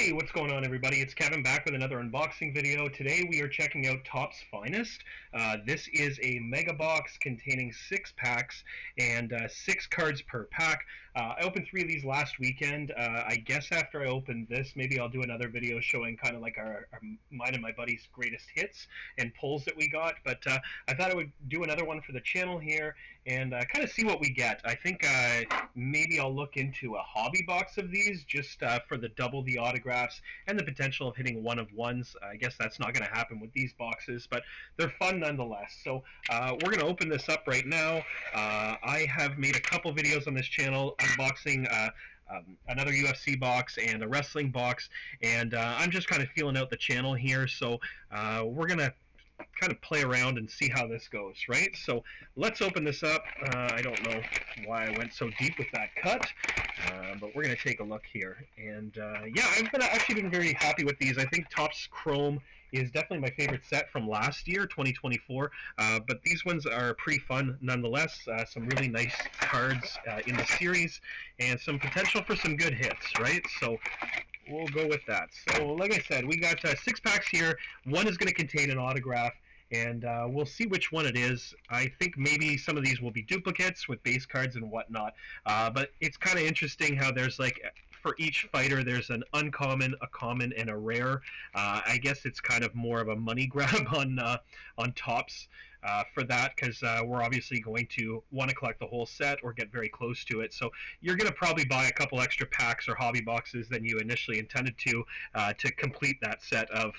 Hey, what's going on, everybody? It's Kevin back with another unboxing video. Today we are checking out Topps Finest. This is a mega box containing 6 packs and 6 cards per pack. I opened 3 of these last weekend. I guess after I opened this, maybe I'll do another video showing kind of like mine and my buddy's greatest hits and pulls that we got. But I thought I would do another one for the channel here and kind of see what we get. I think maybe I'll look into a hobby box of these just for the double the autographs and the potential of hitting one of ones. I guess that's not going to happen with these boxes, but they're fun nonetheless. So we're going to open this up right now. I have made a couple videos on this channel unboxing another UFC box and a wrestling box, and I'm just kind of feeling out the channel here. So we're going to kind of play around and see how this goes, right? So let's open this up. I don't know why I went so deep with that cut, but we're going to take a look here. And yeah, I've actually been very happy with these. I think Topps Chrome is definitely my favorite set from last year, 2024. But these ones are pretty fun nonetheless. Some really nice cards in the series and some potential for some good hits, right? So we'll go with that. So, like I said, we got 6 packs here. One is going to contain an autograph, and we'll see which one it is. I think maybe some of these will be duplicates with base cards and whatnot. But it's kind of interesting how there's like, for each fighter, there's an uncommon, a common, and a rare. I guess it's kind of more of a money grab on Topps for that, because we're obviously going to want to collect the whole set or get very close to it. So you're going to probably buy a couple extra packs or hobby boxes than you initially intended to complete that set of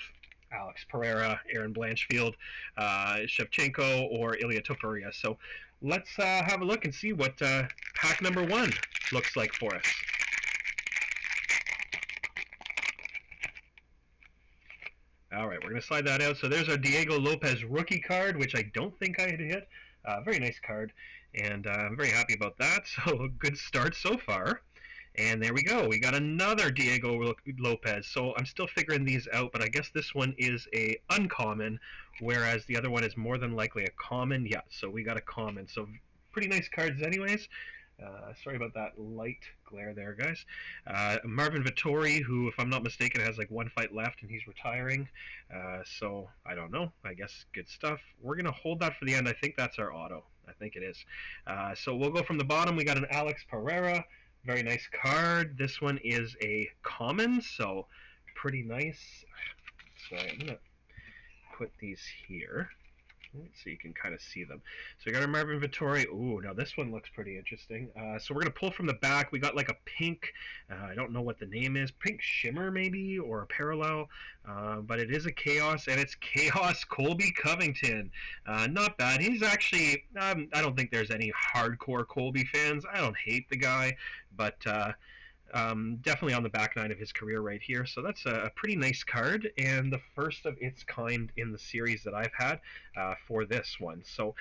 Alex Pereira, Aaron Blanchfield, Shevchenko, or Ilya Topuria. So let's have a look and see what pack number 1 looks like for us. All right, we're going to slide that out. So there's our Diego Lopez rookie card, which I don't think I had hit. Very nice card, and I'm very happy about that. So a good start so far. And there we go. We got another Diego Lopez. So I'm still figuring these out, but I guess this one is a uncommon, whereas the other one is more than likely a common. Yeah, so we got a common. So pretty nice cards anyways. Sorry about that light glare there, guys. Marvin Vettori, who, if I'm not mistaken, has like 1 fight left and he's retiring. So I don't know. I guess good stuff. We're going to hold that for the end. I think that's our auto. I think it is. So we'll go from the bottom. We got an Alex Pereira. Very nice card. This one is a common, so pretty nice. Sorry, I'm going to put these here so you can kind of see them. So we got our Marvin Vettori. Ooh, now this one looks pretty interesting. So we're going to pull from the back. We got like a pink, I don't know what the name is, pink shimmer maybe, or a parallel, but it is a Chaos, and it's Chaos Colby Covington. Not bad. He's actually, I don't think there's any hardcore Colby fans. I don't hate the guy, but definitely on the back 9 of his career right here. So that's a pretty nice card, and the first of its kind in the series that I've had for this one. So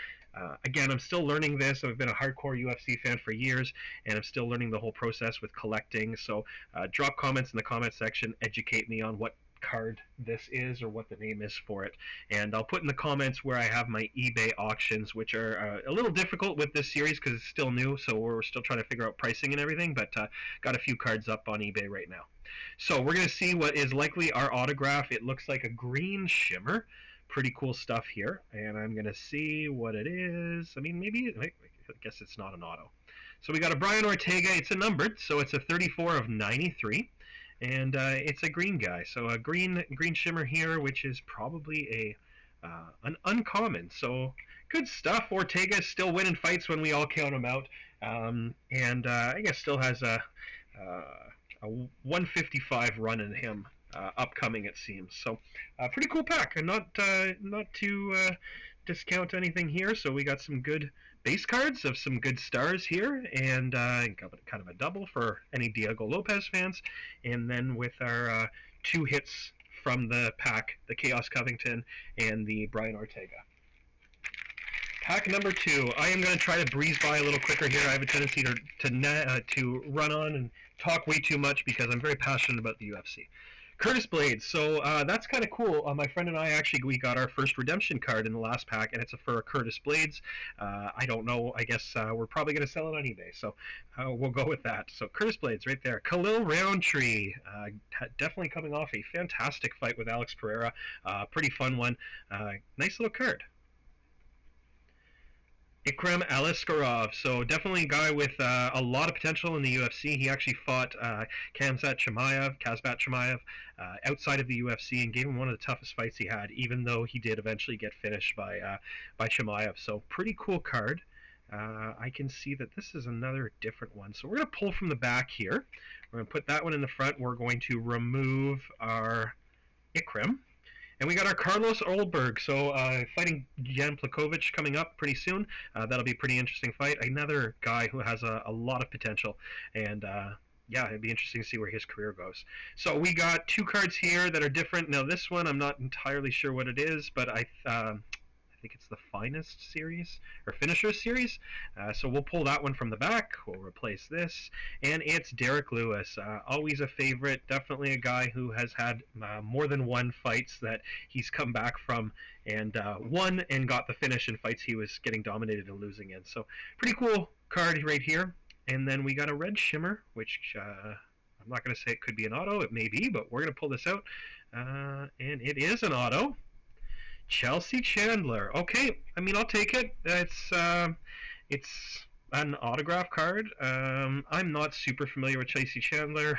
again, I'm still learning this. I've been a hardcore UFC fan for years, and I'm still learning the whole process with collecting. So drop comments in the comment section, educate me on what card this is or what the name is for it, and I'll put in the comments where I have my eBay auctions, which are a little difficult with this series because it's still new, so we're still trying to figure out pricing and everything, but got a few cards up on eBay right now. So we're going to see what is likely our autograph. It looks like a green shimmer. Pretty cool stuff here, and I'm going to see what it is. I mean, maybe, I guess it's not an auto. So we got a Brian Ortega. It's a numbered, so it's a 34 of 93. And it's a green guy, so a green shimmer here, which is probably an uncommon. So good stuff. Ortega is still winning fights when we all count him out, and I guess still has a 155 run in him upcoming, it seems. So pretty cool pack, and not to discount anything here. So we got some good base cards of some good stars here, and kind of a double for any Diego Lopez fans, and then with our 2 hits from the pack, the Chaos Covington and the Brian Ortega. Pack number 2. I am going to try to breeze by a little quicker here. I have a tendency to run on and talk way too much because I'm very passionate about the UFC. Curtis Blades. So that's kind of cool. My friend and I actually we got our first redemption card in the last pack, and it's for a Curtis Blades. I don't know. I guess we're probably going to sell it on eBay, so we'll go with that. So Curtis Blades right there. Khalil Roundtree, definitely coming off a fantastic fight with Alex Pereira. Pretty fun one. Nice little card. Ikram Aliskerov, so definitely a guy with a lot of potential in the UFC. He actually fought Khamzat Chimaev, outside of the UFC, and gave him one of the toughest fights he had, even though he did eventually get finished by Chimaev. So pretty cool card. I can see that this is another different one. So we're going to pull from the back here. We're going to put that one in the front. We're going to remove our Ikram. And we got our Carlos Olberg, so fighting Jan Plakovic coming up pretty soon. That'll be a pretty interesting fight. Another guy who has a lot of potential, and yeah, it'd be interesting to see where his career goes. So we got two cards here that are different. Now this one, I'm not entirely sure what it is, but I think it's the Finest series or Finishers series. So we'll pull that one from the back. We'll replace this, and it's Derek Lewis. Always a favorite. Definitely a guy who has had more than one fights that he's come back from and won and got the finish in fights he was getting dominated and losing in. So pretty cool card right here. And then we got a red shimmer, which I'm not going to say it could be an auto. It may be, but we're going to pull this out. And it is an auto. Chelsea Chandler. Okay, I mean I'll take it. It's an autograph card. I'm not super familiar with Chelsea Chandler.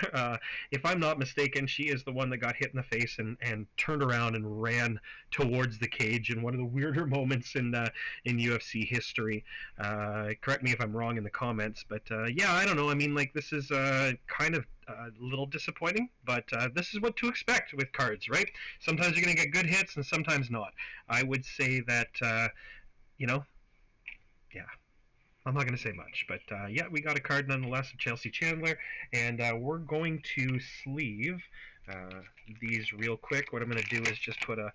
If I'm not mistaken, she is the one that got hit in the face and turned around and ran towards the cage in one of the weirder moments in UFC history. Correct me if I'm wrong in the comments, but yeah, I don't know. I mean, like this is kind of a little disappointing, but this is what to expect with cards, right? Sometimes you're going to get good hits and sometimes not. I would say that, you know, yeah, I'm not going to say much, but yeah, we got a card nonetheless of Chelsea Chandler, and we're going to sleeve these real quick. What I'm going to do is just put a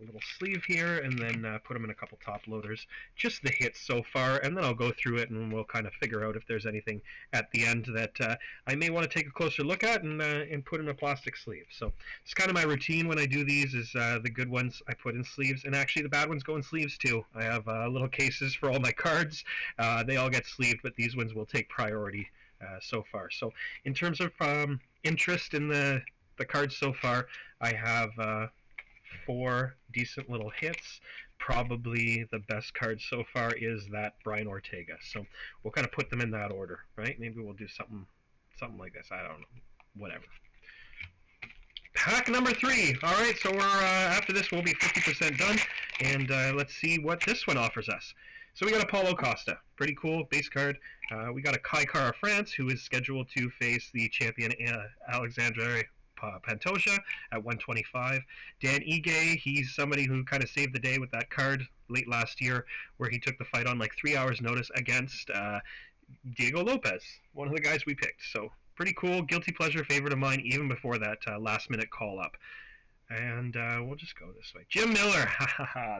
little sleeve here, and then put them in a couple top loaders, just the hits so far, and then I'll go through it, and we'll kind of figure out if there's anything at the end that I may want to take a closer look at and put in a plastic sleeve. So it's kind of my routine when I do these is the good ones I put in sleeves, and actually the bad ones go in sleeves too. I have little cases for all my cards. They all get sleeved, but these ones will take priority so far. So in terms of interest in the cards so far, I have 4 decent little hits. Probably the best card so far is that Brian Ortega. So we'll kind of put them in that order, right? Maybe we'll do something like this. I don't know. Whatever. Pack number 3. All right, so we're after this we'll be 50% done, and let's see what this one offers us. So we got a Paulo Costa, pretty cool base card. We got a Kai Kara France, who is scheduled to face the champion Alexandre Pantoja at 125. Dan Ige, he's somebody who kind of saved the day with that card late last year, where he took the fight on like 3 hours' notice against Diego Lopez, one of the guys we picked. So pretty cool, guilty pleasure favorite of mine, even before that last-minute call-up. And we'll just go this way. Jim Miller,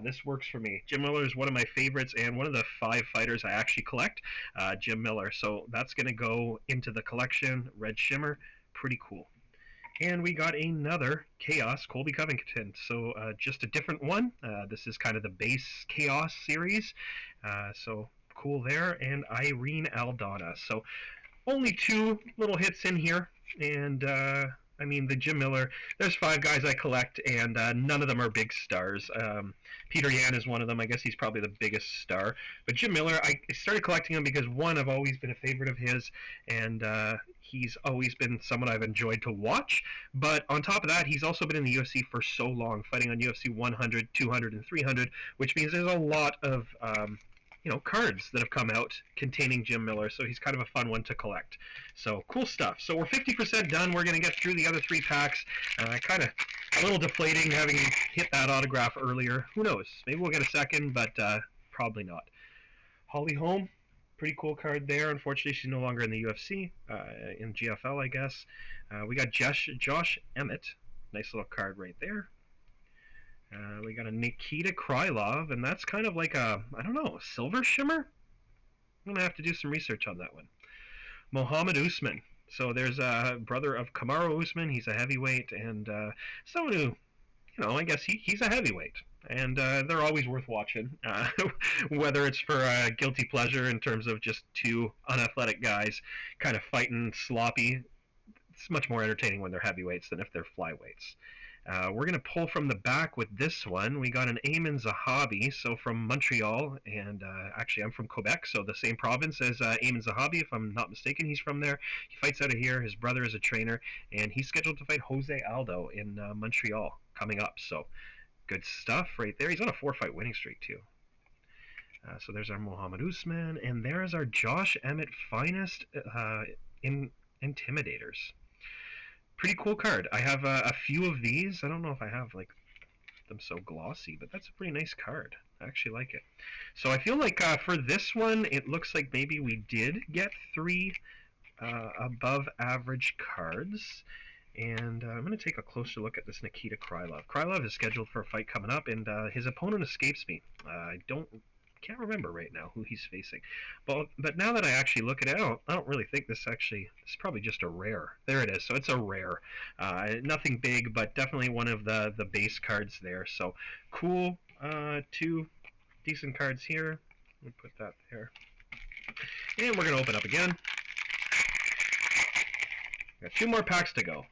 this works for me. Jim Miller is one of my favorites and one of the 5 fighters I actually collect. Jim Miller, so that's going to go into the collection. Red Shimmer, pretty cool. And we got another Chaos Colby Covington, so just a different one. This is kind of the base Chaos series, so cool there. And Irene Aldana, so only 2 little hits in here, and I mean, the Jim Miller, there's 5 guys I collect, and none of them are big stars. Peter Yan is one of them. I guess he's probably the biggest star. But Jim Miller, I started collecting him because, one, I've always been a favorite of his, and he's always been someone I've enjoyed to watch. But on top of that, he's also been in the UFC for so long, fighting on UFC 100, 200, and 300, which means there's a lot of cards that have come out containing Jim Miller, so he's kind of a fun one to collect. So cool stuff. So we're 50% done. We're going to get through the other 3 packs. Kind of a little deflating having hit that autograph earlier. Who knows? Maybe we'll get a second, but probably not. Holly Holm, pretty cool card there. Unfortunately, she's no longer in the UFC, in GFL, I guess. We got Josh Emmett. Nice little card right there. We got a Nikita Krylov, and that's kind of like a, I don't know, silver shimmer? I'm going to have to do some research on that one. Mohammed Usman. So there's a brother of Kamaru Usman. He's a heavyweight, and someone who, I guess he's a heavyweight. And they're always worth watching, whether it's for guilty pleasure in terms of just two unathletic guys kind of fighting sloppy. It's much more entertaining when they're heavyweights than if they're flyweights. We're going to pull from the back with this one. We got an Ayman Zahabi, so from Montreal, and actually I'm from Quebec, so the same province as Ayman Zahabi, if I'm not mistaken. He's from there. He fights out of here. His brother is a trainer, and he's scheduled to fight Jose Aldo in Montreal coming up. So good stuff right there. He's on a 4-fight winning streak too. So there's our Muhammad Usman, and there's our Josh Emmett finest intimidators. Pretty cool card. I have a few of these. I don't know if I have like them so glossy, but that's a pretty nice card. I actually like it. So I feel like for this one, it looks like maybe we did get 3 above average cards. And I'm going to take a closer look at this Nikita Krylov. Krylov is scheduled for a fight coming up, and his opponent escapes me. I can't remember right now who he's facing. But now that I actually look at it, I don't really think this is probably just a rare. There it is. So it's a rare. Nothing big, but definitely one of the base cards there. So cool. 2 decent cards here. Let me put that there. And we're going to open up again. Got 2 more packs to go.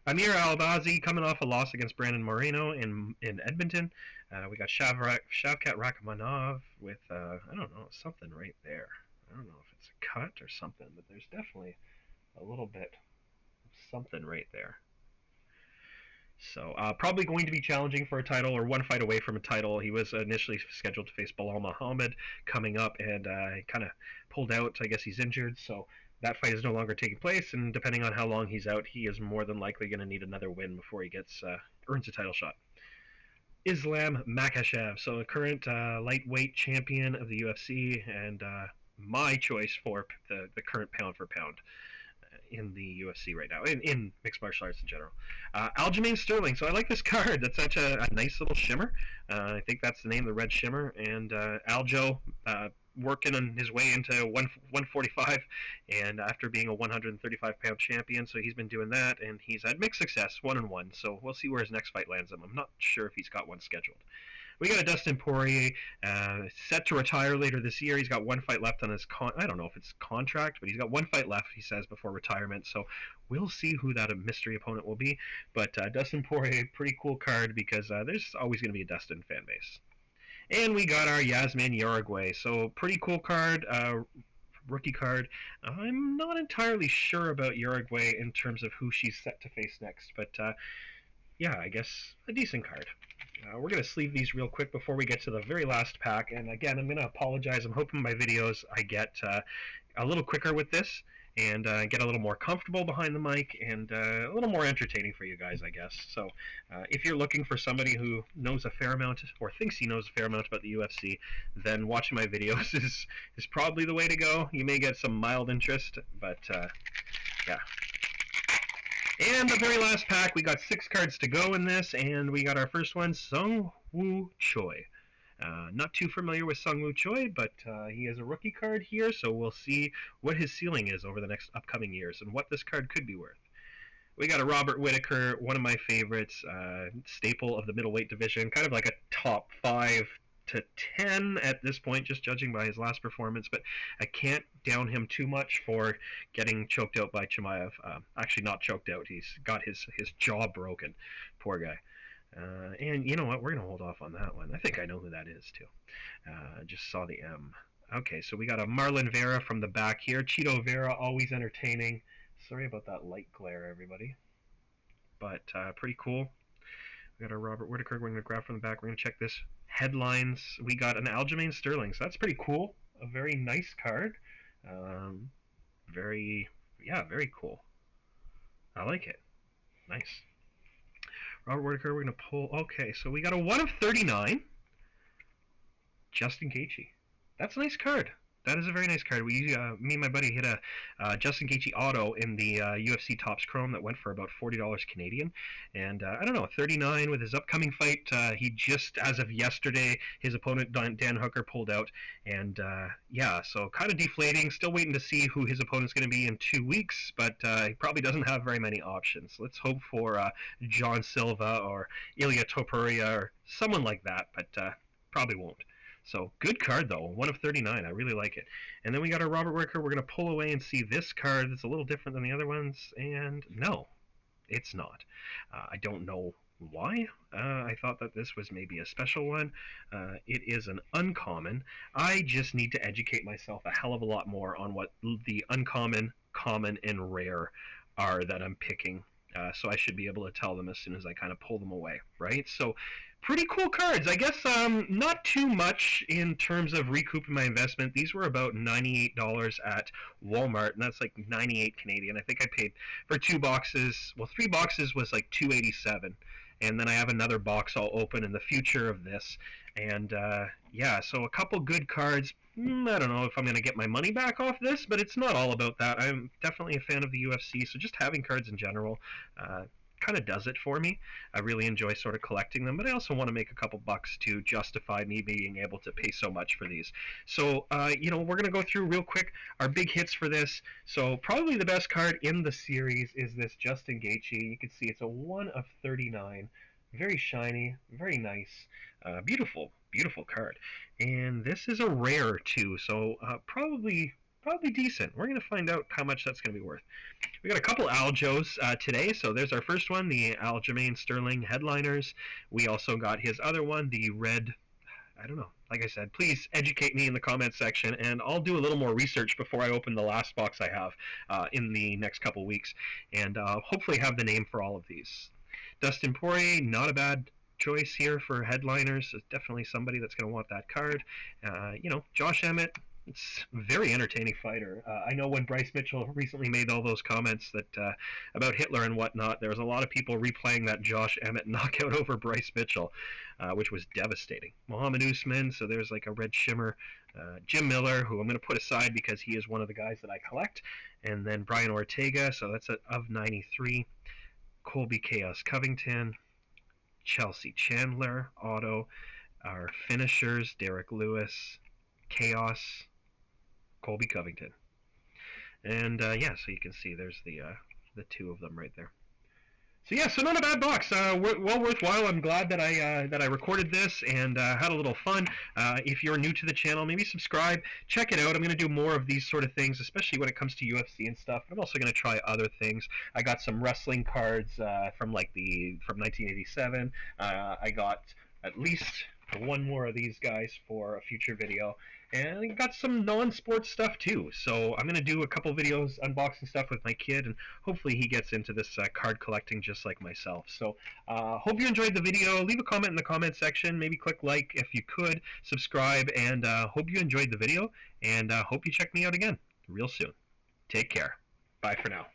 Amir Albazi coming off a loss against Brandon Moreno in Edmonton. We got Shavkat Rakhmonov with, I don't know, something right there. I don't know if it's a cut or something, but there's definitely a little bit of something right there. So probably going to be challenging for a title or 1 fight away from a title. He was initially scheduled to face Bilal Muhammad coming up, and kind of pulled out. I guess he's injured, so that fight is no longer taking place, and depending on how long he's out, he is more than likely going to need another win before he earns a title shot. Islam Makhachev, so a current lightweight champion of the UFC, and my choice for the current pound for pound in the UFC right now, in mixed martial arts in general. Aljamain Sterling. So I like this card. That's such a nice little shimmer. I think that's the name, the red shimmer. And Aljo working on his way into 145, and after being a 135-pound champion, so he's been doing that, and he's had mixed success, 1-1. So we'll see where his next fight lands him. I'm not sure if he's got one scheduled. We got a Dustin Poirier set to retire later this year. He's got 1 fight left on his I don't know if it's contract, but he's got 1 fight left, he says, before retirement. So we'll see who that mystery opponent will be. But Dustin Poirier, pretty cool card because there's always going to be a Dustin fan base. And we got our Yasmin Uruguay. So pretty cool card, rookie card. I'm not entirely sure about Uruguay in terms of who she's set to face next, but yeah, I guess a decent card. We're going to sleeve these real quick before we get to the very last pack. And again, I'm going to apologize. I'm hoping my videos I get a little quicker with this and get a little more comfortable behind the mic and a little more entertaining for you guys, I guess. So if you're looking for somebody who knows a fair amount or thinks he knows a fair amount about the UFC, then watching my videos is probably the way to go. You may get some mild interest, but yeah. And the very last pack, we got 6 cards to go in this, and we got our first one, Sung Woo Choi. Not too familiar with Sung Woo Choi, but he has a rookie card here, so we'll see what his ceiling is over the next upcoming years and what this card could be worth. We got a Robert Whittaker, one of my favorites, staple of the middleweight division, kind of like a top 5 to 10 at this point, just judging by his last performance, but I can't down him too much for getting choked out by Chimaev. Actually, not choked out. He's got his jaw broken. Poor guy. And you know what? We're going to hold off on that one. I think I know who that is, too. Just saw the M. Okay, so we got a Marlon Vera from the back here. Chito Vera, always entertaining. Sorry about that light glare, everybody. But pretty cool. We got our Robert Whittaker. We're going to grab from the back. We're going to check this headlines. We got an Aljamain Sterling, so that's pretty cool. A very nice card. Very cool. I like it. Nice. Robert Whittaker, we're going to pull. Okay, so we got a 1 of 39. Justin Gaethje. That's a nice card. That is a very nice card. Me and my buddy hit a Justin Gaethje auto in the UFC Topps Chrome that went for about $40 Canadian, and I don't know, 39 with his upcoming fight. He just, as of yesterday, his opponent Dan Hooker pulled out, and yeah, so kind of deflating. Still waiting to see who his opponent's going to be in 2 weeks, but he probably doesn't have very many options. Let's hope for John Silva or Ilya Topuria or someone like that, but probably won't. So good card though, 1 of 39. I really like it. And then we got our Robert Wicker. We're gonna pull away and see this card that's a little different than the other ones. And no, it's not. I don't know why. I thought that this was maybe a special one. It is an uncommon. I just need to educate myself a hell of a lot more on what the uncommon, common, and rare are that I'm picking. So I should be able to tell them as soon as I kind of pull them away, right? So pretty cool cards. I guess not too much in terms of recouping my investment. These were about $98 at Walmart, and that's like 98 Canadian. I think I paid for 2 boxes. Well, 3 boxes was like 287, and then I have another box I'll open in the future of this. And yeah, so a couple good cards. I don't know if I'm going to get my money back off this, but it's not all about that. I'm definitely a fan of the UFC, so just having cards in general kind of does it for me. I really enjoy sort of collecting them, but I also want to make a couple bucks to justify me being able to pay so much for these. So, we're going to go through real quick our big hits for this. So, probably the best card in the series is this Justin Gaethje. You can see it's a 1 of 39. Very shiny, very nice, beautiful, beautiful card. And this is a rare too, so probably decent. We're going to find out how much that's going to be worth. We got a couple Aljos today. So there's our first one, the Aljamain Sterling Headliners. We also got his other one, the red. I don't know. Like I said, please educate me in the comments section, and I'll do a little more research before I open the last box I have in the next couple weeks, and hopefully have the name for all of these. Dustin Poirier, not a bad choice here for headliners. It's definitely somebody that's going to want that card. Josh Emmett, it's a very entertaining fighter. I know when Bryce Mitchell recently made all those comments that about Hitler and whatnot, there was a lot of people replaying that Josh Emmett knockout over Bryce Mitchell, which was devastating. Muhammad Usman, so there's like a red shimmer. Jim Miller, who I'm going to put aside because he is one of the guys that I collect. And then Brian Ortega, so that's of 93. Colby Chaos Covington, Chelsea Chandler, auto. Our finishers, Derek Lewis, Chaos, Colby Covington. And yeah, so you can see there's the two of them right there. So yeah, so not a bad box. Well worthwhile. I'm glad that I recorded this and had a little fun. If you're new to the channel, maybe subscribe, check it out. I'm going to do more of these sort of things, especially when it comes to UFC and stuff. I'm also going to try other things. I got some wrestling cards from 1987. I got at least one more of these guys for a future video. And I got some non-sports stuff too. So I'm going to do a couple videos unboxing stuff with my kid, and hopefully he gets into this card collecting just like myself. So hope you enjoyed the video. Leave a comment in the comment section. Maybe click like if you could. Subscribe, and hope you enjoyed the video, and hope you check me out again real soon. Take care. Bye for now.